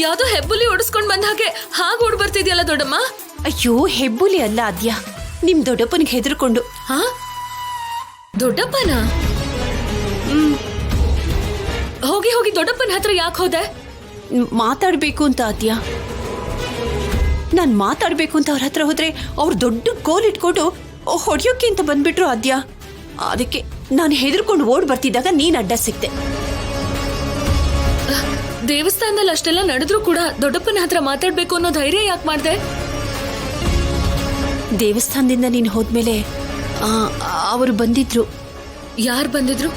ಯಾವ್ದೋ ಹೆಬ್ಬುಲಿ ಓಡಿಸ್ಕೊಂಡ್ ಬಂದ ಹಾಗೆ ಓಡ್ ಬರ್ತಿದ್ಯಲ್ಲ ದೊಡ್ಡಮ್ಮ. ಅಯ್ಯೋ, ಹೆಬ್ಬುಲಿ ಅಲ್ಲ ಆದ್ಯಾ, ನಿಮ್ ದೊಡ್ಡಪ್ಪನಿಗೆ ಹೆದರ್ಕೊಂಡು. ಹಾ, ದೊಡ್ಡಪ್ಪನ? ಹೋಗಿ ದೊಡ್ಡಪ್ಪನ ಹತ್ರ ಯಾಕೆ ಹೋದೆ? ಮಾತಾಡ್ಬೇಕು ಅಂತ ಆದ್ಯಾ. ನಾನ್ ಮಾತಾಡ್ಬೇಕು ಅಂತ ಅವ್ರ ಹತ್ರ ಹೋದ್ರೆ ಅವ್ರು ದೊಡ್ಡ ಕೋಲ್ ಇಟ್ಕೊಂಡು ಹೊಡಿಯೋಕೆ ಅಂತ ಬಂದ್ಬಿಟ್ರು ಆದ್ಯಾ. ಅದಕ್ಕೆ ನಾನು ಹೆದರ್ಕೊಂಡು ಓಡ್ ಬರ್ತಿದ್ದಾಗ ನೀನ್ ಅಡ್ಡ ಸಿಕ್ತೆ. ದೇವಸ್ಥಾನದಲ್ಲಿ ಅಷ್ಟೆಲ್ಲ ನಡೆದ್ರು ಕೂಡ ದೊಡ್ಡಪ್ಪನ ಹತ್ರ ಮಾತಾಡ್ಬೇಕು ಅನ್ನೋ ಧೈರ್ಯ ಯಾಕೆ ಮಾಡ್ದೆ? ದೇವಸ್ಥಾನದಿಂದ ನೀನ್ ಹೋದ್ಮೇಲೆ ಅವರು ಬಂದಿದ್ರು. ಯಾರು ಬಂದಿದ್ರು?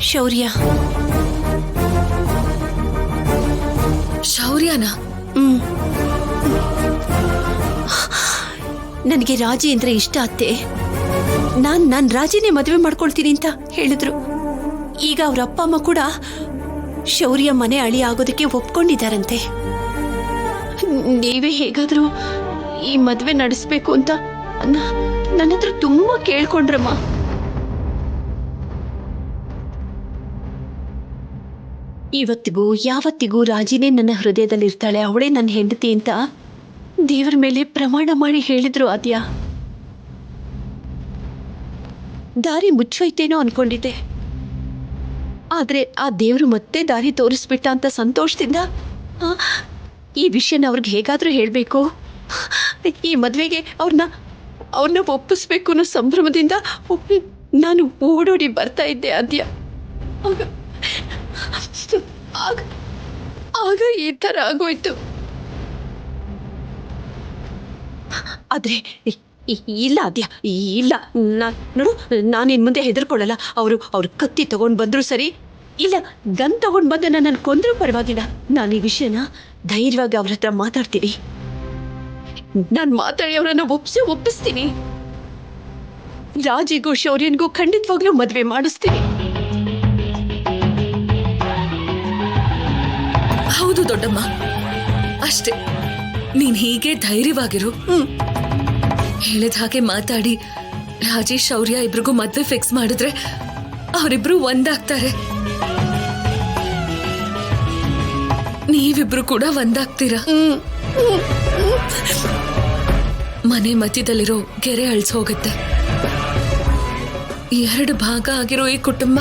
ಶೌರ್ಯ. ಶೌರ್ಯನ? ನನಗೆ ರಾಜಿ ಅಂದ್ರೆ ಇಷ್ಟ ಅತ್ತೆ. ನಾನ್ ರಾಜಿನೇ ಮದುವೆ ಮಾಡ್ಕೊಳ್ತೀನಿ ಅಂತ ಹೇಳಿದ್ರು. ಈಗ ಅವ್ರ ಅಪ್ಪ ಅಮ್ಮ ಕೂಡ ಶೌರ್ಯ ಮನೆ ಅಳಿ ಆಗೋದಕ್ಕೆ ಒಪ್ಕೊಂಡಿದ್ದಾರಂತೆ. ನೀವೇ ಹೇಗಾದ್ರೂ ಈ ಮದುವೆ ನಡೆಸ್ಬೇಕು ಅಂತ ನನ್ನ ಹತ್ರ ತುಂಬಾ ಕೇಳ್ಕೊಂಡ್ರಮ್ಮ. ಇವತ್ತಿಗೂ ಯಾವತ್ತಿಗೂ ರಾಜಿನೇ ನನ್ನ ಹೃದಯದಲ್ಲಿರ್ತಾಳೆ, ಅವಳೇ ನನ್ನ ಹೆಂಡತಿ ಅಂತ ದೇವರ ಮೇಲೆ ಪ್ರಮಾಣ ಮಾಡಿ ಹೇಳಿದ್ರು ಆದ್ಯಾ. ದಾರಿ ಮುಚ್ಚೋಯ್ತೇನೋ ಅನ್ಕೊಂಡಿದ್ದೆ, ಆದ್ರೆ ಆ ದೇವರು ಮತ್ತೆ ದಾರಿ ತೋರಿಸ್ಬಿಟ್ಟ ಅಂತ ಸಂತೋಷದಿಂದ ಈ ವಿಷಯನ ಅವ್ರಿಗೆ ಹೇಗಾದ್ರೂ ಹೇಳಬೇಕು, ಈ ಮದುವೆಗೆ ಅವ್ರನ್ನ ಒಪ್ಪಿಸ್ಬೇಕು ಅನ್ನೋ ಸಂಭ್ರಮದಿಂದ ನಾನು ಓಡೋಡಿ ಬರ್ತಾ ಇದ್ದೆ ಆದ್ಯಾ. ಆಗ ಈ ಥರ ಆಗೋಯ್ತು. ಆದ್ರೆ ಇಲ್ಲ ಆದ್ಯಾ, ಇಲ್ಲ. ನೋಡು, ನಾನು ಇನ್ ಮುಂದೆ ಹೆದರ್ಕೊಳ್ಳಲ್ಲ. ಅವರು ಕತ್ತಿ ತಗೊಂಡ್ ಬಂದ್ರು ಸರಿ, ಇಲ್ಲ ಗನ್ ತಗೊಂಡ್ ಬಂದು ನನ್ನನ್ನು ಕೊಂದ್ರೂ ಪರವಾಗಿಲ್ಲ. ನಾನು ಈ ವಿಷಯನ ಧೈರ್ಯವಾಗಿ ಅವ್ರ ಹತ್ರ ಮಾತಾಡ್ತೀನಿ. ನಾನು ಮಾತಾಡಿ ಅವರನ್ನ ಒಪ್ಪಿಸ್ತೀನಿ. ರಾಜಿಗೂ ಶೌರ್ಯನ್ಗೂ ಖಂಡಿತವಾಗ್ಲೂ ಮದ್ವೆ ಮಾಡಿಸ್ತೀನಿ. ಹೌದು ದೊಡ್ಡಮ್ಮ, ಅಷ್ಟೇ. ನೀನ್ ಹೀಗೆ ಧೈರ್ಯವಾಗಿರು. ಹೇಳಿದ ಹಾಗೆ ಮಾತಾಡಿ ರಾಜೇಶ್ ಶೌರ್ಯ ಇಬ್ರಿಗೂ ಮದ್ವೆ ಫಿಕ್ಸ್ ಮಾಡಿದ್ರೆ ಅವರಿಬ್ರು ಒಂದಾಗ್ತಾರೆ. ನೀವಿಬ್ರು ಕೂಡ ಒಂದಾಗ್ತೀರಾ. ಮನೆ ಮಧ್ಯದಲ್ಲಿರೋ ಗೆರೆ ಅಳ್ಸ್ ಹೋಗುತ್ತೆ. 2 ಭಾಗ ಆಗಿರೋ ಈ ಕುಟುಂಬ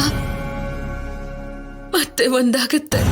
ಮತ್ತೆ ಒಂದಾಗುತ್ತೆ.